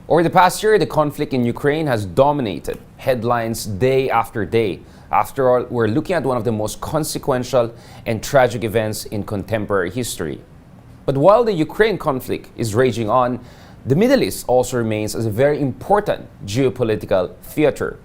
Over the past year, the conflict in Ukraine has dominated headlines day after day. After all, we're looking at one of the most consequential and tragic events in contemporary history. But while the Ukraine conflict is raging on, the Middle East also remains as a very important geopolitical theater.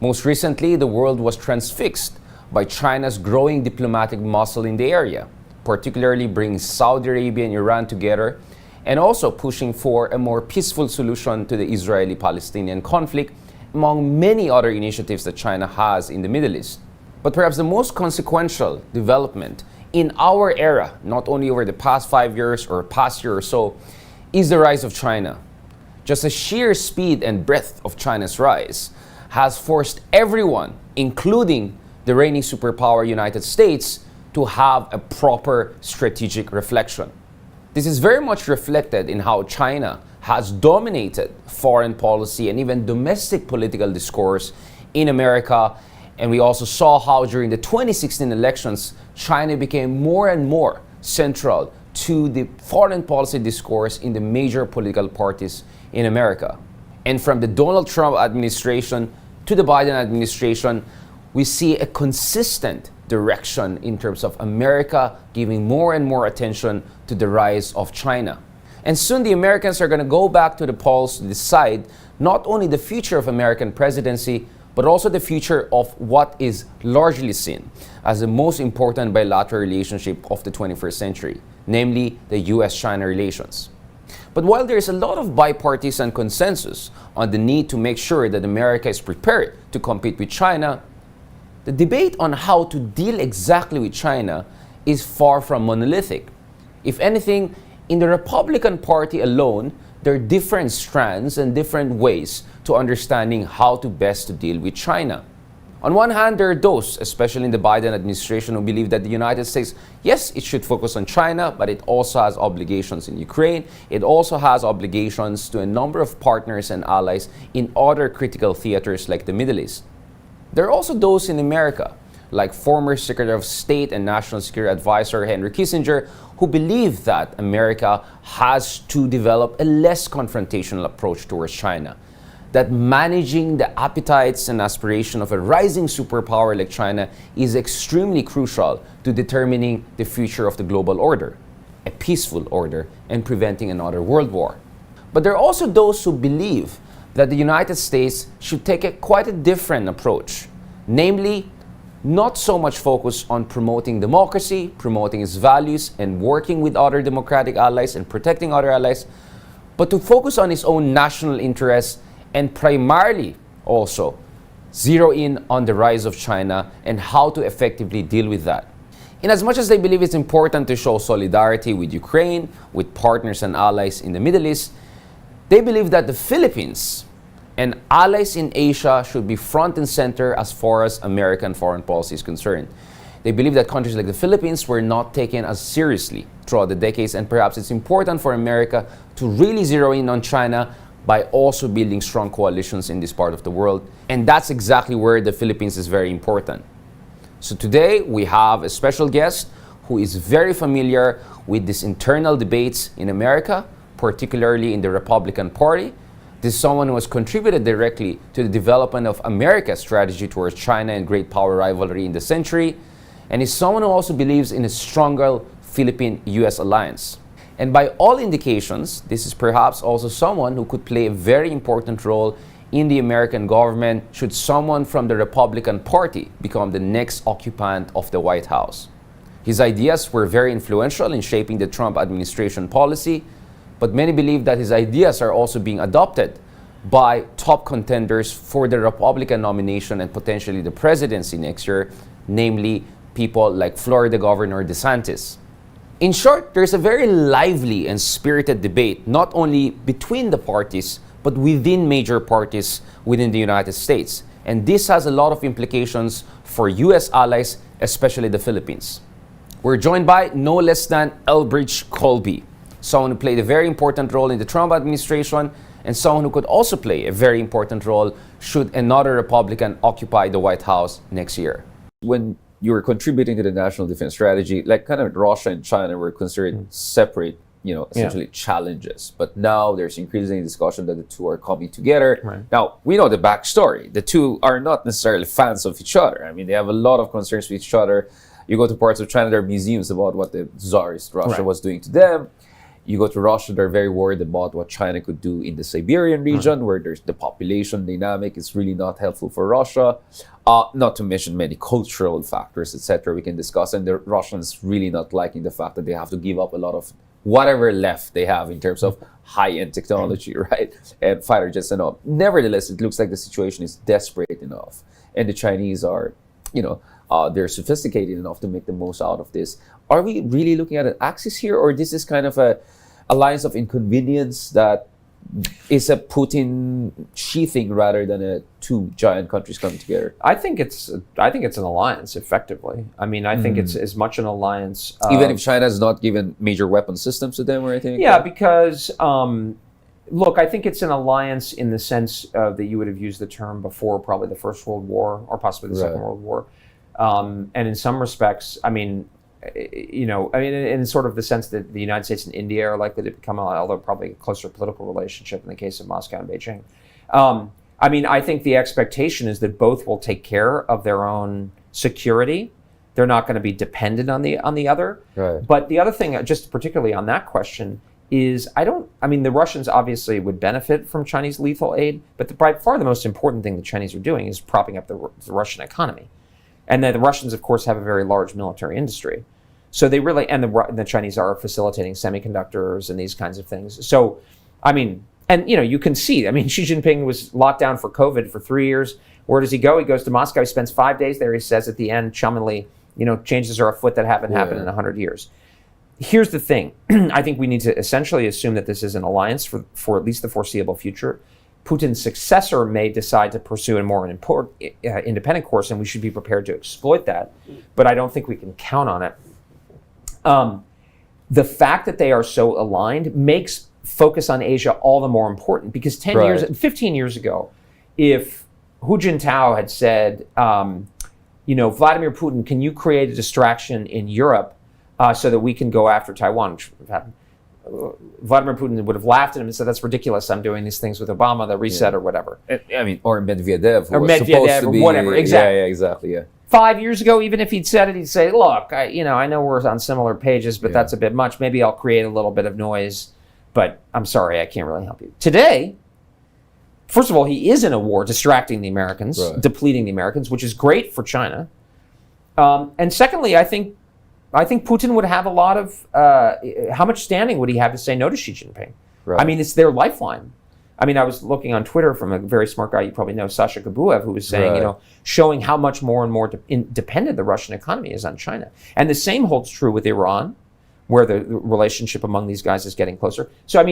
Most recently, the world was transfixed by China's growing diplomatic muscle in the area, particularly bringing Saudi Arabia and Iran together, and also pushing for a more peaceful solution to the Israeli-Palestinian conflict, among many other initiatives that China has in the Middle East. But perhaps the most consequential development in our era, not only over the past 5 years or past year or so, is the rise of China. Just the sheer speed and breadth of China's rise has forced everyone, including the reigning superpower United States, to have a proper strategic reflection. This is very much reflected in how China has dominated foreign policy and even domestic political discourse in America. And we also saw how during the 2016 elections, China became more and more central to the foreign policy discourse in the major political parties in America. And from the Donald Trump administration to the Biden administration, we see a consistent direction in terms of America giving more and more attention to the rise of China. And soon the Americans are going to go back to the polls to decide not only the future of American presidency, but also the future of what is largely seen as the most important bilateral relationship of the 21st century, namely the US-China relations. But while there is a lot of bipartisan consensus on the need to make sure that America is prepared to compete with China, the debate on how to deal exactly with China is far from monolithic. If anything, in the Republican Party alone, there are different strands and different ways to understanding how to best to deal with China. On one hand, there are those, especially in the Biden administration, who believe that the United States, yes, it should focus on China, but it also has obligations in Ukraine. It also has obligations to a number of partners and allies in other critical theaters like the Middle East. There are also those in America, like former Secretary of State and National Security Advisor Henry Kissinger, who believe that America has to develop a less confrontational approach towards China, that managing the appetites and aspirations of a rising superpower like China is extremely crucial to determining the future of the global order, a peaceful order, and preventing another world war. But there are also those who believe that the United States should take quite a different approach, namely, not so much focus on promoting democracy, promoting its values, and working with other democratic allies and protecting other allies, but to focus on its own national interests and primarily also zero in on the rise of China and how to effectively deal with that. In as much as they believe it's important to show solidarity with Ukraine, with partners and allies in the Middle East, they believe that the Philippines and allies in Asia should be front and center as far as American foreign policy is concerned. They believe that countries like the Philippines were not taken as seriously throughout the decades, and perhaps it's important for America to really zero in on China by also building strong coalitions in this part of the world. And that's exactly where the Philippines is very important. So today we have a special guest who is very familiar with these internal debates in America, particularly in the Republican Party. This is someone who has contributed directly to the development of America's strategy towards China and great power rivalry in the century, and is someone who also believes in a stronger Philippine-US alliance. And by all indications, this is perhaps also someone who could play a very important role in the American government should someone from the Republican Party become the next occupant of the White House. His ideas were very influential in shaping the Trump administration policy, but many believe that his ideas are also being adopted by top contenders for the Republican nomination and potentially the presidency next year, namely people like Florida Governor DeSantis. In short, there's a very lively and spirited debate, not only between the parties, but within major parties within the United States. And this has a lot of implications for US allies, especially the Philippines. We're joined by no less than Elbridge Colby, someone who played a very important role in the Trump administration and someone who could also play a very important role should another Republican occupy the White House next year. When you were contributing to the national defense strategy, like kind of Russia and China were considered separate essentially challenges. But now there's increasing discussion that the two are coming together. Right. Now, we know the backstory. The two are not necessarily fans of each other. I mean, they have a lot of concerns with each other. You go to parts of China, there are museums about what the Tsarist Russia was doing to them. You go to Russia, they're very worried about what China could do in the Siberian region, where there's the population dynamic is really not helpful for Russia. Not to mention many cultural factors, etc. we can discuss. And the Russians really not liking the fact that they have to give up a lot of whatever left they have in terms of high-end technology, right? And fighter jets and all. Nevertheless, it looks like the situation is desperate enough. And the Chinese are, they're sophisticated enough to make the most out of this. Are we really looking at an axis here, or this is kind of a alliance of inconvenience that is a Putin sheathing rather than a two giant countries coming together? I think it's an alliance, effectively. I mean, I think it's as much an alliance. Even if China has not given major weapon systems to them or anything? Yeah, because, look, I think it's an alliance in the sense that you would have used the term before probably the First World War or possibly the Second World War. And in some respects, in sort of the sense that the United States and India are likely to become, although probably a closer political relationship in the case of Moscow and Beijing. I think the expectation is that both will take care of their own security. They're not going to be dependent on the other. Right. But the other thing, just particularly on that question, is the Russians obviously would benefit from Chinese lethal aid, but by far the most important thing the Chinese are doing is propping up the Russian economy. And then the Russians, of course, have a very large military industry. So they really, and the Chinese are facilitating semiconductors and these kinds of things. So, you can see, Xi Jinping was locked down for COVID for 3 years. Where does he go? He goes to Moscow. He spends 5 days there. He says at the end, chummily, changes are afoot that haven't happened in 100 years. Here's the thing. I think we need to essentially assume that this is an alliance for at least the foreseeable future. Putin's successor may decide to pursue a more independent course, and we should be prepared to exploit that. But I don't think we can count on it. The fact that they are so aligned makes focus on Asia all the more important, because 15 years ago, if Hu Jintao had said, Vladimir Putin, can you create a distraction in Europe so that we can go after Taiwan, which happened, Vladimir Putin would have laughed at him and said, that's ridiculous. I'm doing these things with Obama, the reset or whatever. Or Medvedev. Or Medvedev or whatever. Exactly. Yeah, exactly. Yeah. 5 years ago, even if he'd said it, he'd say, look, I know we're on similar pages, but that's a bit much. Maybe I'll create a little bit of noise, but I'm sorry, I can't really help you. Today, first of all, he is in a war distracting the Americans, depleting the Americans, which is great for China. And secondly, I think Putin would have a lot of, how much standing would he have to say no to Xi Jinping? Right. It's their lifeline. I was looking on Twitter from a very smart guy you probably know, Sasha Gabuev, who was saying, showing how much more and more dependent the Russian economy is on China. And the same holds true with Iran, where the relationship among these guys is getting closer. So,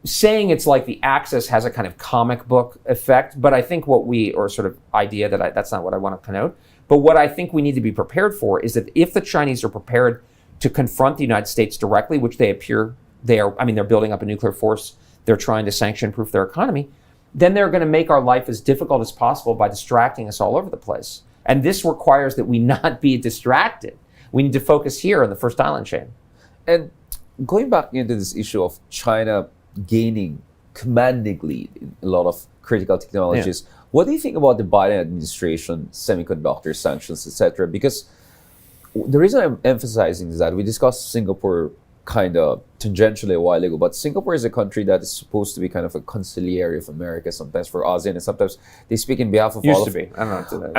saying it's like the Axis has a kind of comic book effect, but I think that's not what I want to connote. But what I think we need to be prepared for is that if the Chinese are prepared to confront the United States directly, which they're building up a nuclear force, they're trying to sanction-proof their economy, then they're going to make our life as difficult as possible by distracting us all over the place. And this requires that we not be distracted. We need to focus here on the first island chain. And going back into this issue of China gaining commanding lead in a lot of critical technologies, what do you think about the Biden administration, semiconductor sanctions, etc.? Because the reason I'm emphasizing is that we discussed Singapore kind of tangentially a while ago, but Singapore is a country that is supposed to be kind of a conciliary of America, sometimes for ASEAN, and sometimes they speak in behalf of all of us. Used to be. I don't know.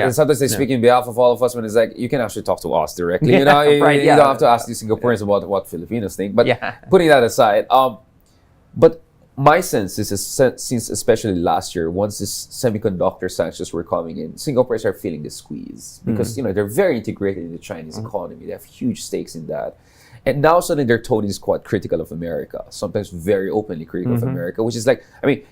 And sometimes they speak in behalf of all of us when it's like, you can actually talk to us directly. You don't have to ask the Singaporeans about what Filipinos think. But putting that aside, but my sense is, since especially last year, once these semiconductor sanctions were coming in, Singaporeans are feeling the squeeze because they're very integrated in the Chinese economy. They have huge stakes in that. And now suddenly their tone is quite critical of America, sometimes very openly critical of America, which is like,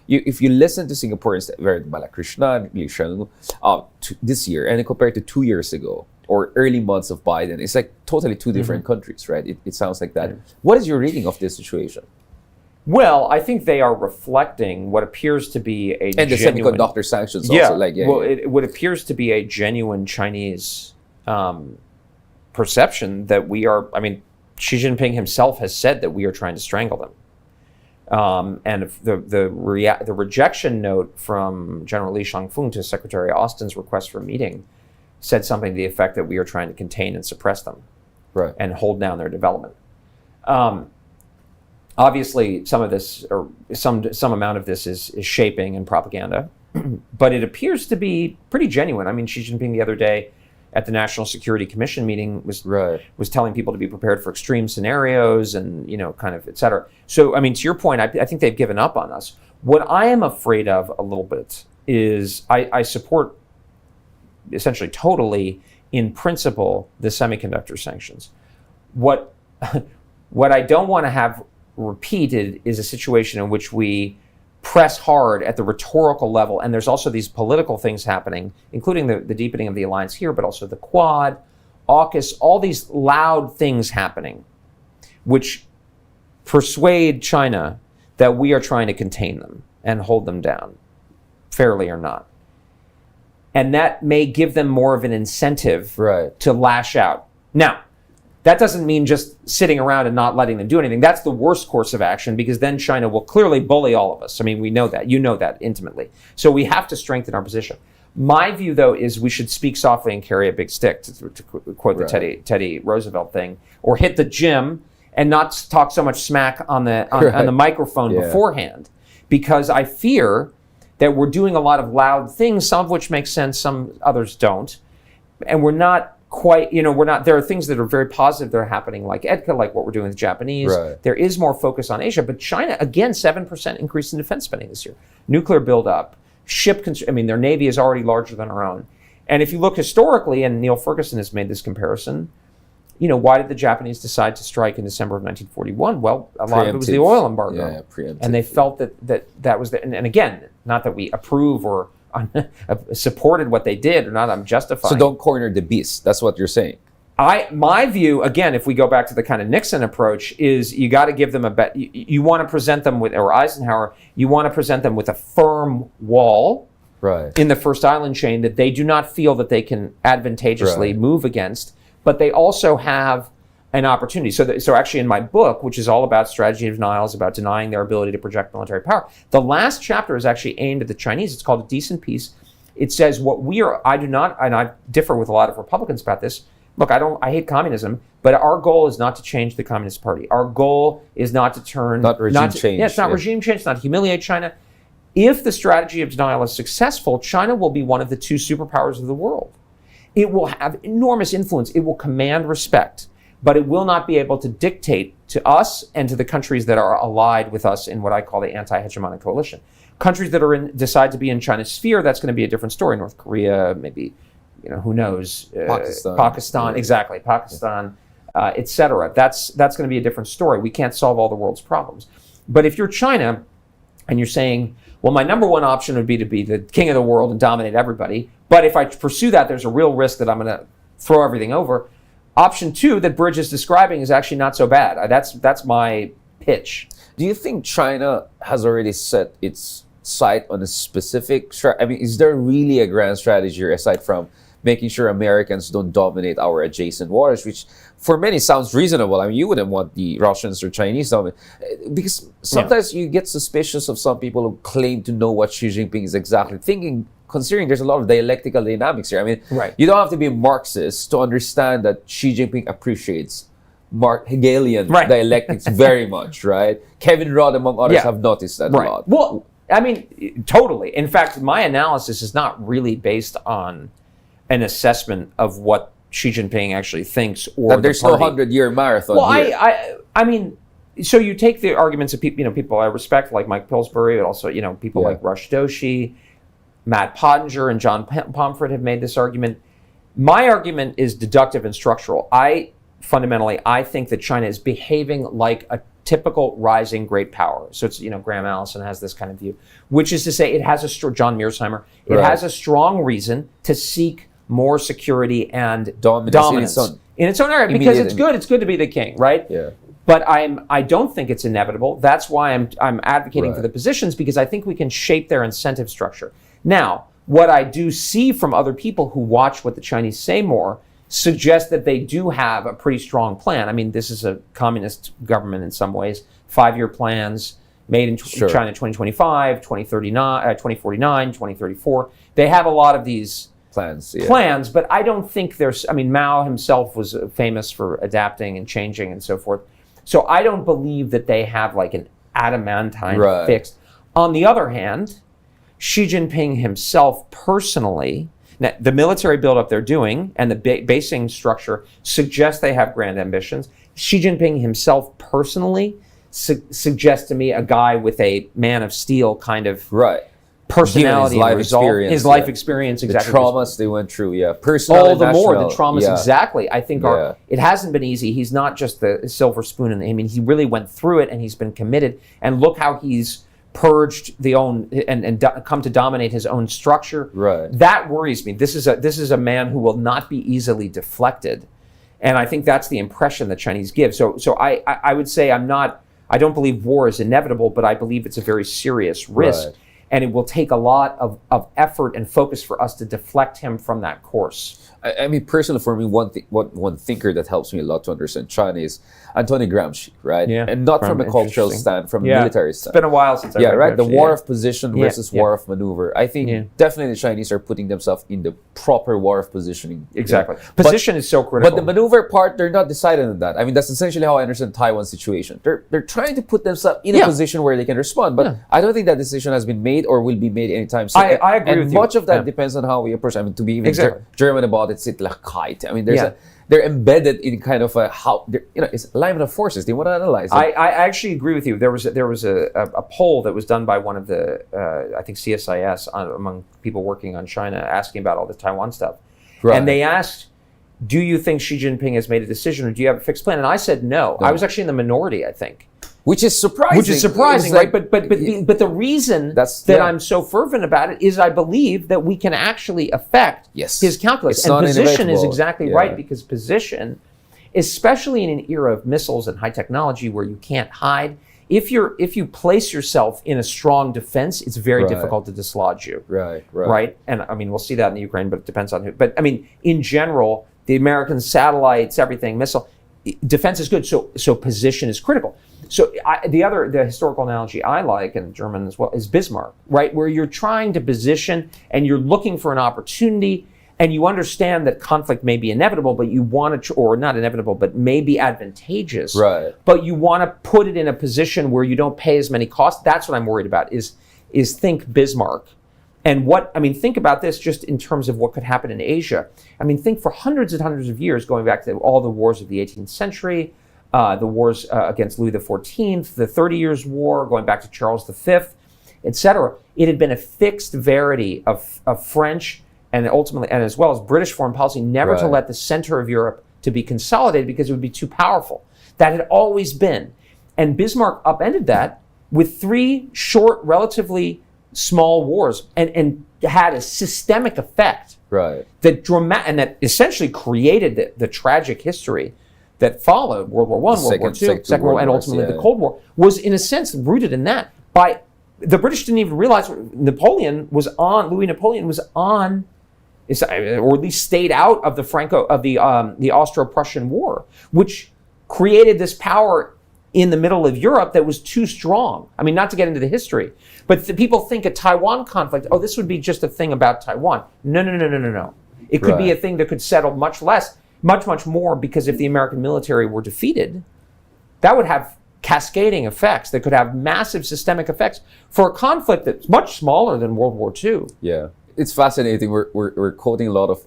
if you listen to Singaporeans, very Balakrishnan, Lee Hsien Loong, this year, and compare it to 2 years ago, or early months of Biden, it's like totally two different countries, right? It sounds like that. What is your reading of this situation? Well, I think they are reflecting what appears to be a and the semiconductor sanctions also. What appears to be a genuine Chinese perception that we are, Xi Jinping himself has said that we are trying to strangle them. And the rejection note from General Li Shangfeng to Secretary Austin's request for a meeting said something to the effect that we are trying to contain and suppress them, Right. and hold down their development. Obviously, some of this, or some amount of this, is shaping and propaganda, but it appears to be pretty genuine. I mean, Xi Jinping the other day at the National Security Commission meeting was telling people to be prepared for extreme scenarios and, kind of, et cetera. So, I mean, to your point, I think they've given up on us. What I am afraid of a little bit is I support essentially totally in principle the semiconductor sanctions. What I don't want to have repeated is a situation in which we press hard at the rhetorical level, and there's also these political things happening, including the deepening of the alliance here, but also the Quad, AUKUS, all these loud things happening, which persuade China that we are trying to contain them and hold them down, fairly or not. And that may give them more of an incentive to lash out. Now, that doesn't mean just sitting around and not letting them do anything. That's the worst course of action, because then China will clearly bully all of us. I mean, we know that. You know that intimately. So we have to strengthen our position. My view, though, is we should speak softly and carry a big stick, to quote the Teddy Roosevelt thing, or hit the gym and not talk so much smack on the microphone beforehand, because I fear that we're doing a lot of loud things, some of which make sense, some others don't, and we're not quite, there are things that are very positive that are happening, like EDCA, like what we're doing with the Japanese. There is more focus on Asia, but China, again, 7% increase in defense spending this year. Nuclear buildup, their Navy is already larger than our own. And if you look historically, and Neil Ferguson has made this comparison, why did the Japanese decide to strike in December of 1941? Well, a lot of it was the oil embargo. And they felt that was and again, not that we approve or supported what they did, or not, I'm justifying. So don't corner the beast. That's what you're saying. My view, again, if we go back to the kind of Nixon approach, is you got to give them you want to present them with, or Eisenhower, you want to present them with a firm wall in the first island chain that they do not feel that they can advantageously move against, but they also have an opportunity. So actually in my book, which is all about strategy of denial, is about denying their ability to project military power, the last chapter is actually aimed at the Chinese. It's called A Decent Peace. It says I do not, and I differ with a lot of Republicans about this. Look, I hate communism, but our goal is not to change the Communist Party. Our goal is not to turn... Not regime change. Yeah, it's not regime change, it's not to humiliate China. If the strategy of denial is successful, China will be one of the two superpowers of the world. It will have enormous influence. It will command respect, but it will not be able to dictate to us and to the countries that are allied with us in what I call the anti-hegemonic coalition. Countries that decide to be in China's sphere, that's going to be a different story. North Korea, maybe, who knows? Pakistan, exactly. Pakistan, etc. That's going to be a different story. We can't solve all the world's problems. But if you're China and you're saying, well, my number one option would be to be the king of the world and dominate everybody, but if I pursue that, there's a real risk that I'm going to throw everything over. Option two that Bridge is describing is actually not so bad. That's my pitch. Do you think China has already set its sight on a specific is there really a grand strategy here, aside from making sure Americans don't dominate our adjacent waters, which for many sounds reasonable? I mean, you wouldn't want the Russians or Chinese to dominate, because sometimes you get suspicious of some people who claim to know what Xi Jinping is exactly thinking, considering there's a lot of dialectical dynamics here. I mean, you don't have to be a Marxist to understand that Xi Jinping appreciates Hegelian dialectics very much, right? Kevin Rudd, among others, have noticed that a lot. Well, I mean, totally. In fact, my analysis is not really based on an assessment of what Xi Jinping actually thinks, or that there's no 100-year marathon. Well, here. I mean, so you take the arguments of people I respect, like Mike Pillsbury, but also people like Rush Doshi, Matt Pottinger, and John Pomfret have made this argument. My argument is deductive and structural. I think that China is behaving like a typical rising great power. So it's, Graham Allison has this kind of view, which is to say it has John Mearsheimer, it has a strong reason to seek more security and dominance in its own area, because it's good to be the king, right? Yeah. But I don't think it's inevitable. That's why I'm advocating for the positions, because I think we can shape their incentive structure. Now, what I do see from other people who watch what the Chinese say more suggest that they do have a pretty strong plan. I mean, this is a communist government in some ways. 5-year plans made in China 2025, 2049, 2034. They have a lot of these plans, but I don't think there's, I mean, Mao himself was famous for adapting and changing and so forth. So I don't believe that they have like an adamantine fixed. On the other hand, Xi Jinping himself personally, now, the military buildup they're doing and the basing structure suggests they have grand ambitions. Xi Jinping himself personally suggests to me a guy with a man of steel kind of personality, his life experience, exactly. The traumas they went through, personal. All the more the traumas, exactly. I think it hasn't been easy. He's not just the silver spoon, I mean, he really went through it, and he's been committed. And look how he's purged and come to dominate his own structure. That worries me. This is a man who will not be easily deflected, and I think that's the impression the Chinese give. So I would say I don't believe war is inevitable, but I believe it's a very serious risk, and it will take a lot of effort and focus for us to deflect him from that course. I mean, personally, for me, one thinker that helps me a lot to understand China is Antonio Gramsci, right? Yeah. And not from a cultural stand, from a military stand. It's been a while since I read Gramsci. The war of position versus war of maneuver. I think definitely the Chinese are putting themselves in the proper war of positioning. Exactly. Position is so critical. But the maneuver part, they're not decided on that. I mean, that's essentially how I understand Taiwan's situation. They're trying to put themselves in a position where they can respond, but I don't think that decision has been made or will be made anytime soon. I agree with you. And much of that depends on how we approach. I mean, to be even German about it, I mean, they're embedded in kind of it's alignment of forces. They want to analyze it. I actually agree with you. There was a poll that was done by one of the I think CSIS among people working on China, asking about all the Taiwan stuff, and they asked, "Do you think Xi Jinping has made a decision, or do you have a fixed plan?" And I said no. I was actually in the minority, I think. Which is surprising. Right? But the reason that I'm so fervent about it is I believe that we can actually affect his calculus. It's and not position is inevitable. exactly right, because position, especially in an era of missiles and high technology where you can't hide, if you place yourself in a strong defense, it's very difficult to dislodge you. Right. And I mean, we'll see that in the Ukraine, but it depends on who. But I mean, in general, the American satellites, everything, missile defense is good. So position is critical. So the historical analogy I like, in German as well, is Bismarck, right? Where you're trying to position and you're looking for an opportunity, and you understand that conflict may be inevitable, but you want to, or not inevitable, but may be advantageous. But you want to put it in a position where you don't pay as many costs. That's what I'm worried about. Is think Bismarck. And think about this just in terms of what could happen in Asia. I mean, think for hundreds and hundreds of years, going back to all the wars of the 18th century, the wars against Louis XIV, the 30 Years' War, going back to Charles V, etc. It had been a fixed verity of French and ultimately, and as well as British foreign policy, never to let the center of Europe to be consolidated because it would be too powerful. That had always been. And Bismarck upended that with 3 short, relatively small wars, and had a systemic effect that essentially created the tragic history that followed World War I, World War II, Second World War, and ultimately the Cold War, was in a sense rooted in that. The British didn't even realize Louis Napoleon was on, or at least stayed out of the Austro-Prussian War, which created this power in the middle of Europe that was too strong. I mean, not to get into the history, but people think a Taiwan conflict, this would be just a thing about Taiwan. No. It could be a thing that could settle much less, much more, because if the American military were defeated, that would have cascading effects that could have massive systemic effects for a conflict that's much smaller than World War II. Yeah, it's fascinating. We're quoting a lot of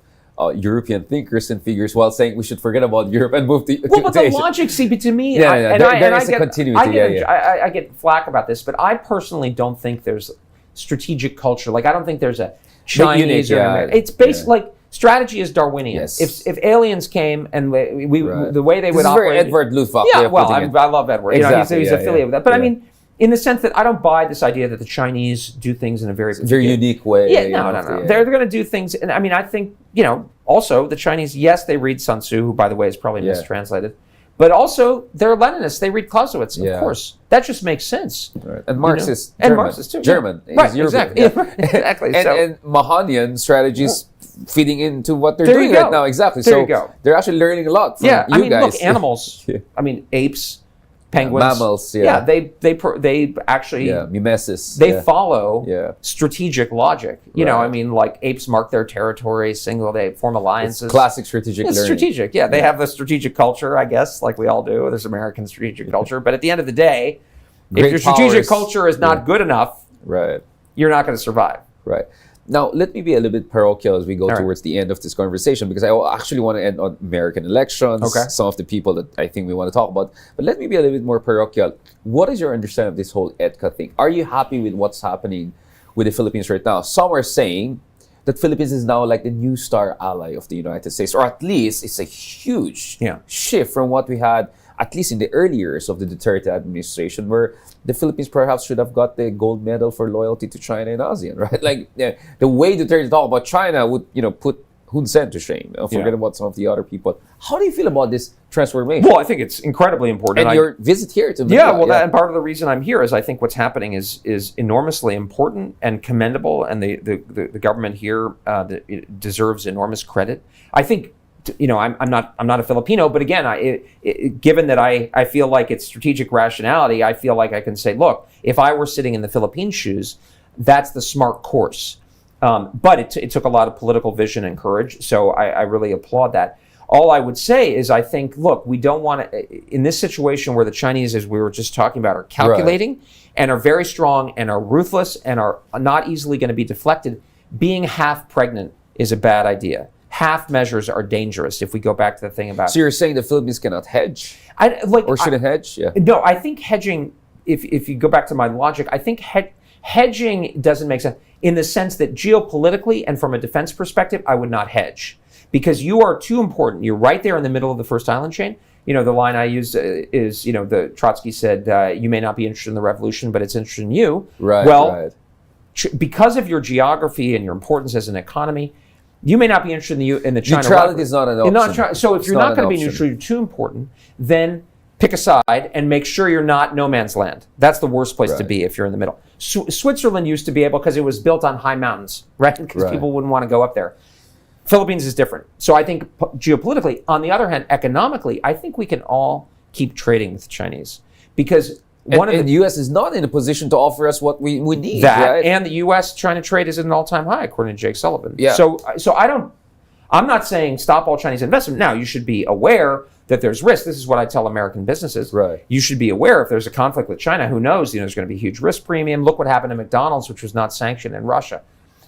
European thinkers and figures while saying we should forget about Europe and move to but the Asia. logic, to me, there is a continuity. I get flack about this, but I personally don't think there's strategic culture. Like, I don't think there's a Chinese or American. It's based like strategy is Darwinian. If aliens came and we the way they would operate. This is very Edward Luftwaffe. I love Edward. Exactly. He's affiliated with that. But I mean, in the sense that I don't buy this idea that the Chinese do things in a very unique way. No. They're going to do things, and I mean, I think, also the Chinese, yes, they read Sun Tzu, who, by the way, is probably mistranslated, but also they're Leninists. They read Clausewitz, of course. That just makes sense. And Marxist, and Marxist too. German, right? Exactly. Exactly. And Mahanian strategies feeding into what they're There doing you go. right now. Exactly. There so you go. they're actually learning a lot from Yeah, I you mean, guys. look, animals. I mean, apes, penguins, mammals. Yeah. they actually mimesis. they follow Yeah. strategic logic. You know, Right. I mean, like apes mark their territory, they form alliances. It's classic strategic It's learning. strategic. Yeah, they have the strategic culture, I guess, like we all do. There's American strategic culture, but at the end of the day, Great if your strategic powers. culture is not good enough, Right. you're not going to survive. Right. Now, let me be a little bit parochial as we go All right. towards the end of this conversation, because I actually want to end on American elections, Okay. some of the people that I think we want to talk about. But let me be a little bit more parochial. What is your understanding of this whole EDCA thing? Are you happy with what's happening with the Philippines right now? Some are saying that Philippines is now like the new star ally of the United States, or at least it's a huge shift from what we had, at least in the early years of the Duterte administration, where the Philippines perhaps should have got the gold medal for loyalty to China and ASEAN, right? Like the way Duterte talked about China would, put Hun Sen to shame. Forget about some of the other people. How do you feel about this transformation? Well, I think it's incredibly important. And your visit here to Yeah, Manila, and part of the reason I'm here is I think what's happening is enormously important and commendable, and the government here deserves enormous credit. I think, I'm not a Filipino, but again, given that I feel like it's strategic rationality, I feel like I can say, look, if I were sitting in the Philippine shoes, that's the smart course. But it took a lot of political vision and courage, so I really applaud that. All I would say is I think, look, we don't want to, in this situation where the Chinese, as we were just talking about, are calculating and are very strong and are ruthless and are not easily going to be deflected, being half pregnant is a bad idea. Half measures are dangerous if we go back to the thing about... So you're saying the Philippines cannot hedge? Or shouldn't hedge? Yeah. No, I think hedging, if you go back to my logic, I think hedging doesn't make sense in the sense that geopolitically and from a defense perspective, I would not hedge. Because you are too important. You're right there in the middle of the first island chain. The line I used is, the Trotsky said, you may not be interested in the revolution, but it's interested in you. Right, well, because of your geography and your importance as an economy, you may not be interested in the China. Neutrality is not an option. So if you're not going to be neutral, you're too important, then pick a side and make sure you're not no man's land. That's the worst place to be if you're in the middle. Switzerland used to be able, because it was built on high mountains, right? Because people wouldn't want to go up there. Philippines is different. So I think geopolitically, on the other hand, economically, I think we can all keep trading with the Chinese. Because the U.S. is not in a position to offer us what we need. Right? And the U.S.-China trade is at an all-time high, according to Jake Sullivan. Yeah. So I'm not saying stop all Chinese investment. Now, you should be aware that there's risk. This is what I tell American businesses. Right. You should be aware if there's a conflict with China, who knows, there's going to be a huge risk premium. Look what happened to McDonald's, which was not sanctioned in Russia.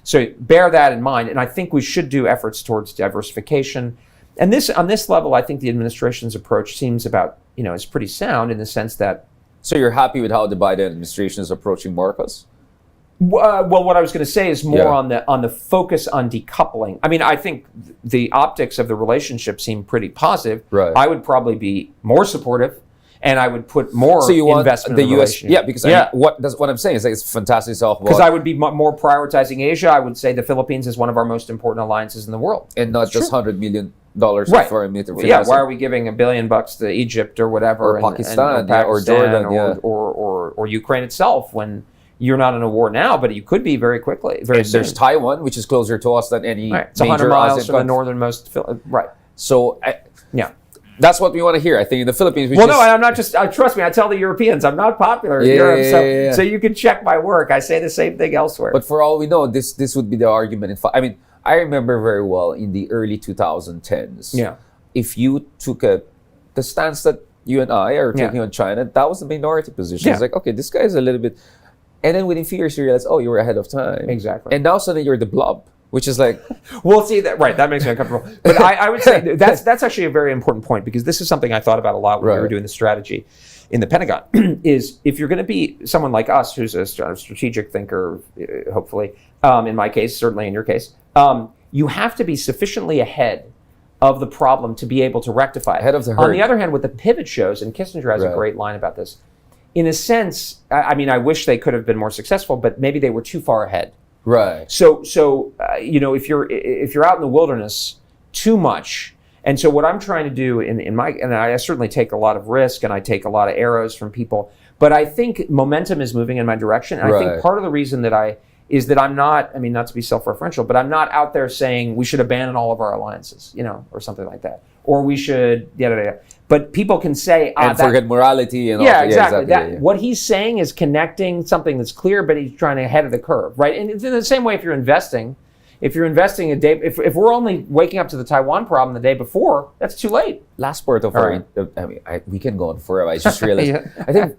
So bear that in mind, and I think we should do efforts towards diversification. And on this level, I think the administration's approach seems is pretty sound in the sense that... So you're happy with how the Biden administration is approaching Marcos? Well, what I was going to say is more on the focus on decoupling. I mean, I think the optics of the relationship seem pretty positive. Right. I would probably be more supportive, and I would put more investment the in the U.S. relationship. Yeah, because what I'm saying is it's fantastic to talk about. Because I would be more prioritizing Asia. I would say the Philippines is one of our most important alliances in the world, and not just $100 million right. of foreign military. Yeah, why are we giving $1 billion to Egypt or whatever, or Pakistan, or Jordan, or Ukraine itself when you're not in a war now, but you could be very quickly. Very soon. There's Taiwan, which is closer to us than any It's major 100 miles ASEAN from the country. northernmost. Right. So that's what we want to hear. I think in the Philippines. I'm not just. Trust me, I tell the Europeans I'm not popular in Europe, so you can check my work. I say the same thing elsewhere. But for all we know, this would be the argument. I mean, I remember very well in the early 2010s. Yeah. If you took the stance that you and I are taking on China, that was the minority position. Yeah. It's like, okay, this guy is a little bit. And then within few years, you realize, oh, you were ahead of time. Exactly. And now suddenly you're the blob, which is like... We'll see that. Right. That makes me uncomfortable. But I would say that's actually a very important point, because this is something I thought about a lot when we were doing the strategy in the Pentagon, is if you're going to be someone like us, who's a strategic thinker, hopefully, in my case, certainly in your case, you have to be sufficiently ahead of the problem to be able to rectify it. Ahead of the herd. On the other hand, what the pivot shows, and Kissinger has a great line about this, in a sense, I mean, I wish they could have been more successful, but maybe they were too far ahead. Right. So if you're out in the wilderness too much, and so what I'm trying to do and I certainly take a lot of risk and I take a lot of arrows from people, but I think momentum is moving in my direction. And I think part of the reason that is that I'm not, I mean, not to be self-referential, but I'm not out there saying we should abandon all of our alliances, or something like that. Or we should, But people can say, and forget morality and all. Yeah, exactly. What he's saying is connecting something that's clear, but he's trying to ahead of the curve, right? And it's in the same way if you're investing a day, if we're only waking up to the Taiwan problem the day before, that's too late. Last part of our, we can go on forever. I just realized, I think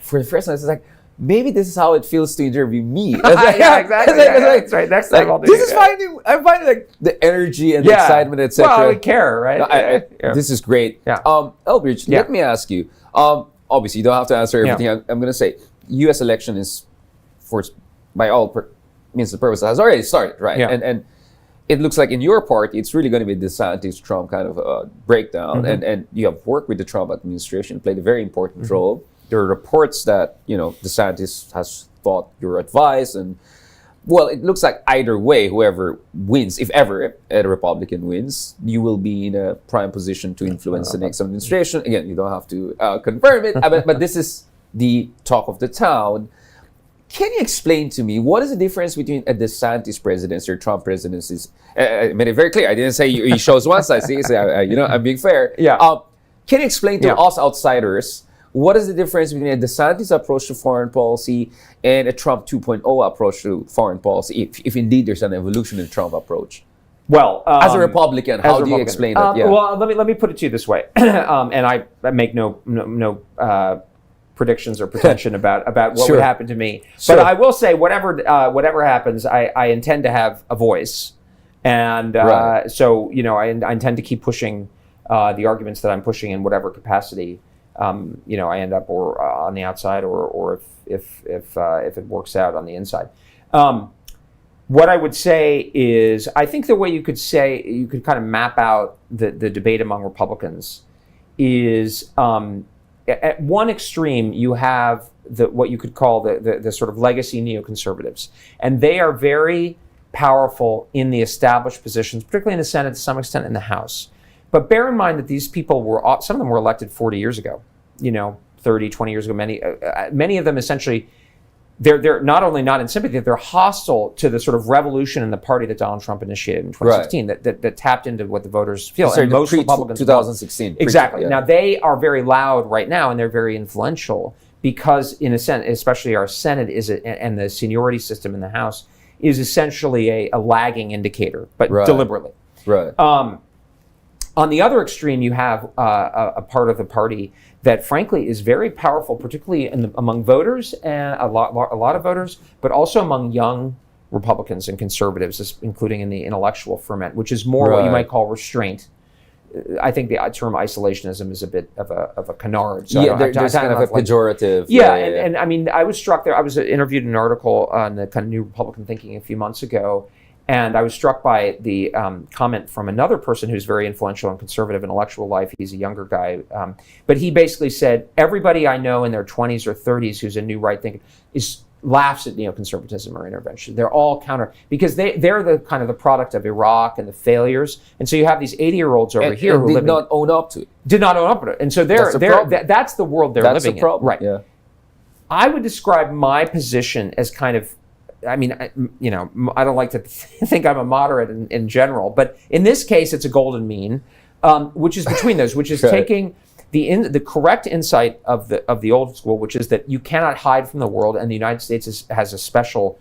for the first time, it's like, maybe this is how it feels to interview me. Yeah, exactly. That's right. Next time I'll do it. I'm finding like the energy and the excitement, etc. Well, we care, right? No, this is great. Yeah. Elbridge, let me ask you. Obviously, you don't have to answer everything. I'm going to say, U.S. election is, by all means and purposes, has already started, right? Yeah. And it looks like in your party, it's really going to be DeSantis-Trump kind of breakdown. And you have worked with the Trump administration, played a very important role. There are reports that, DeSantis has thought your advice. And, well, it looks like either way, whoever wins, if ever a Republican wins, you will be in a prime position to influence the next administration. Again, you don't have to confirm it, but this is the talk of the town. Can you explain to me what is the difference between a DeSantis presidency or Trump presidency? I made it very clear. I didn't say he shows one side. See, I'm being fair. Yeah. Can you explain to us outsiders what is the difference between a DeSantis approach to foreign policy and a Trump 2.0 approach to foreign policy, if indeed there's an evolution in the Trump approach? Well, as a Republican, how do you explain that? Well, let me put it to you this way, and I make no predictions or pretension about what would happen to me. But I will say, whatever happens, I intend to have a voice, and so I intend to keep pushing the arguments that I'm pushing in whatever capacity. I end up or on the outside, or if it works out on the inside. What I would say is, I think the way you could kind of map out the debate among Republicans is, at one extreme you have what you could call the sort of legacy neoconservatives, and they are very powerful in the established positions, particularly in the Senate, to some extent in the House. But bear in mind that these people some of them were elected 40 years ago, 30, 20 years ago. Many of them essentially, they're not only not in sympathy, they're hostile to the sort of revolution in the party that Donald Trump initiated in 2016, that tapped into what the voters feel. Sorry, and most Republicans 2016. Exactly. Now, they are very loud right now, and they're very influential because, in a sense, especially our Senate and the seniority system in the House is essentially a lagging indicator, but deliberately. Right. On the other extreme, you have a part of the party that, frankly, is very powerful, particularly among voters, and a lot of voters, but also among young Republicans and conservatives, including in the intellectual ferment, which is more what you might call restraint. I think the term isolationism is a bit of a canard. So there's kind of a pejorative. And I mean, I was struck there. I was interviewed in an article on the kind of New Republican Thinking a few months ago, and I was struck by the comment from another person who's very influential in conservative intellectual life. He's a younger guy. But he basically said, everybody I know in their 20s or 30s who's a new right thinker laughs at neoconservatism or intervention. They're all counter, because they're the kind of the product of Iraq and the failures. And so you have these 80-year-olds over here who did not own up to it. Did not own up to it. And so that's the world they're living in. Right. Yeah. I would describe my position as kind of, I mean, I don't like to think I'm a moderate in general, but in this case, it's a golden mean, which is between those, which is taking the correct insight of the old school, which is that you cannot hide from the world, and the United States has a special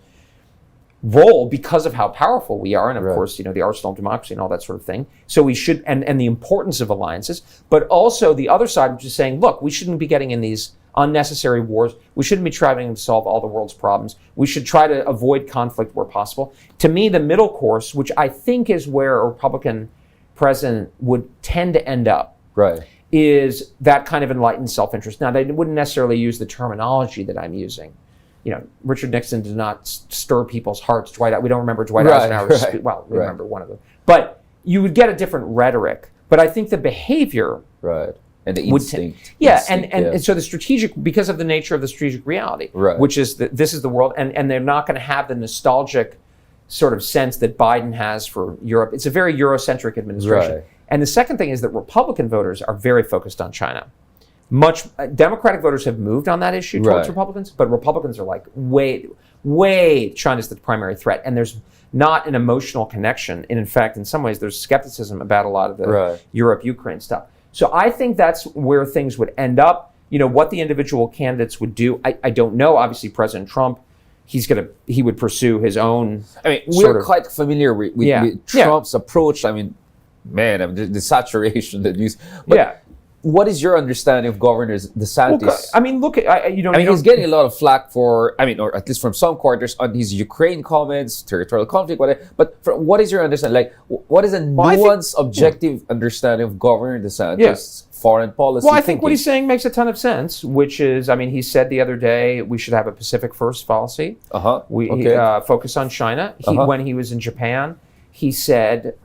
role because of how powerful we are, and of course, the arsenal of democracy and all that sort of thing. So we should, and the importance of alliances, but also the other side, which is saying, look, we shouldn't be getting in these unnecessary wars. We shouldn't be trying to solve all the world's problems. We should try to avoid conflict where possible. To me, the middle course, which I think is where a Republican president would tend to end up, is that kind of enlightened self-interest. Now, they wouldn't necessarily use the terminology that I'm using. Richard Nixon did not stir people's hearts. We don't remember Dwight Eisenhower's speech. Well, we remember one of them. But you would get a different rhetoric. But I think the behavior and the instinct. And so the strategic, because of the nature of the strategic reality, which is that this is the world, and they're not going to have the nostalgic sort of sense that Biden has for Europe. It's a very Eurocentric administration. And the second thing is that Republican voters are very focused on China. Democratic voters have moved on that issue towards Republicans, but Republicans are like, China's the primary threat, and there's not an emotional connection. And in fact, in some ways, there's skepticism about a lot of the Europe-Ukraine stuff. So I think that's where things would end up. What the individual candidates would do, I don't know. Obviously, President Trump, he would pursue his own. I mean, we're quite familiar with Trump's approach. I mean, the saturation that he's. What is your understanding of Governor DeSantis? Well, I mean, look at he's getting a lot of flack for, or at least from some quarters, on his Ukraine comments, territorial conflict, whatever. But what is your understanding? Like, what is a nuanced, objective understanding of Governor DeSantis' foreign policy? Well, I think what he's saying makes a ton of sense. Which is, he said the other day we should have a Pacific First policy. We focus on China. When he was in Japan, he said.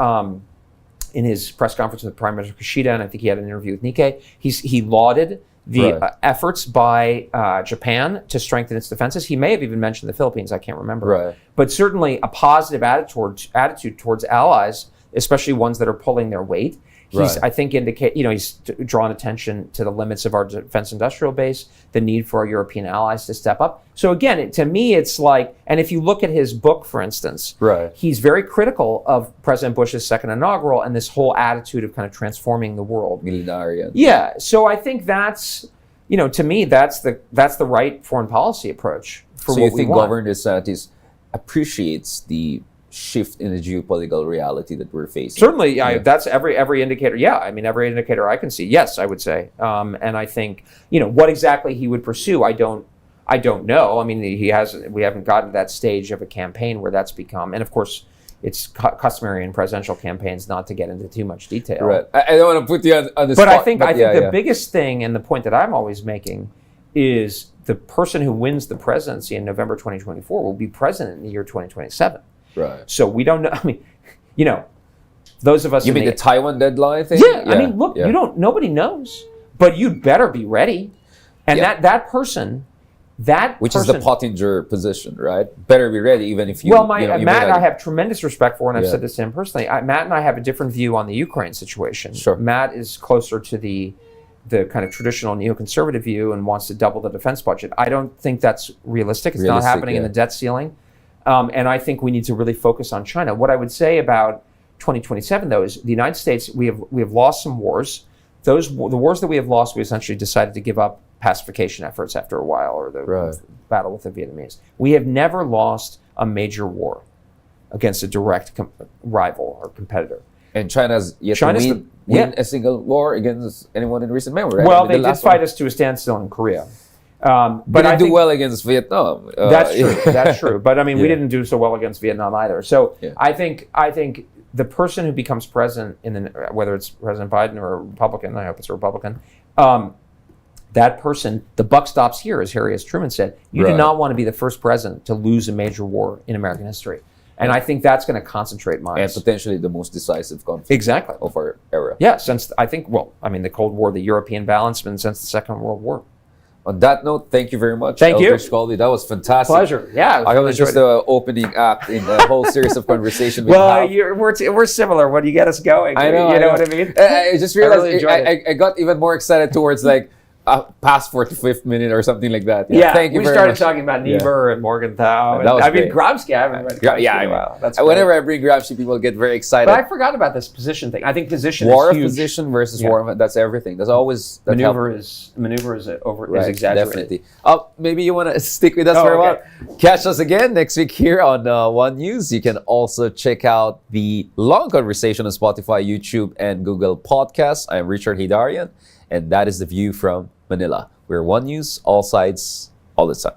In his press conference with Prime Minister Kishida, and I think he had an interview with Nikkei, he lauded the efforts by Japan to strengthen its defenses. He may have even mentioned the Philippines, I can't remember. But certainly a positive attitude towards allies, especially ones that are pulling their weight. He's, I think, he's drawn attention to the limits of our defense industrial base, the need for our European allies to step up. So again, to me, it's like, and if you look at his book, for instance, he's very critical of President Bush's second inaugural and this whole attitude of kind of transforming the world. Millenarian. Yeah. So I think that's, to me, that's the right foreign policy approach for what we want. So you think Governor DeSantis appreciates the shift in the geopolitical reality that we're facing? Certainly, that's every indicator. Yeah, every indicator I can see. Yes, I would say. And I think what exactly he would pursue, I don't know. We haven't gotten to that stage of a campaign where that's become, and of course, it's customary in presidential campaigns not to get into too much detail. Right. I don't want to put you on the spot. But I think the biggest thing, and the point that I'm always making, is the person who wins the presidency in November 2024 will be president in the year 2027. Right. So we don't know. Those of us. You mean the Taiwan deadline thing? Yeah. Look, nobody knows, but you'd better be ready. And that person, which is the Pottinger position, right? Better be ready, even if you. Well, Matt and I have tremendous respect for, and I've said this to him personally. Matt and I have a different view on the Ukraine situation. Sure. Matt is closer to the kind of traditional neoconservative view and wants to double the defense budget. I don't think that's realistic. It's not happening in the debt ceiling. And I think we need to really focus on China. What I would say about 2027, though, is the United States, we have lost some wars. The wars that we have lost, we essentially decided to give up pacification efforts after a while, or the battle with the Vietnamese. We have never lost a major war against a direct rival or competitor. And China's yet to win a single war against anyone in recent memory, right? Well, they did fight us to a standstill in Korea. But I do well against Vietnam. That's true. That's true. But we didn't do so well against Vietnam either. So I think the person who becomes president, whether it's President Biden or a Republican, I hope it's a Republican, that person, the buck stops here, as Harry S. Truman said. You do not want to be the first president to lose a major war in American history. And I think that's going to concentrate minds. And potentially the most decisive conflict of our era. Yeah, since the Cold War, the European balance, and since the Second World War. On that note, thank you very much. Thank you. Colby. That was fantastic. Pleasure. Yeah. I hope it's just the opening act in a whole series of conversation we have. We're similar. When you get us going, I know. You know what I mean? I just realized I got even more excited towards past 45th minute or something like that. Yeah. Thank you we very started much. talking about Niebuhr and Morgenthau. Great. Gramsci. I haven't read Gramsci in a while. That's whenever I bring Gramsci, people get very excited. But I forgot about this position thing. I think position war is huge. Of position versus war of, that's everything. That's always maneuver is exaggerated. Definitely. Maybe you want to stick with us for a while. Catch us again next week here on One News. You can also check out the long conversation on Spotify, YouTube, and Google Podcasts. I am Richard Hidarian, and that is The View from Manila. We're One News, all sides, all the time.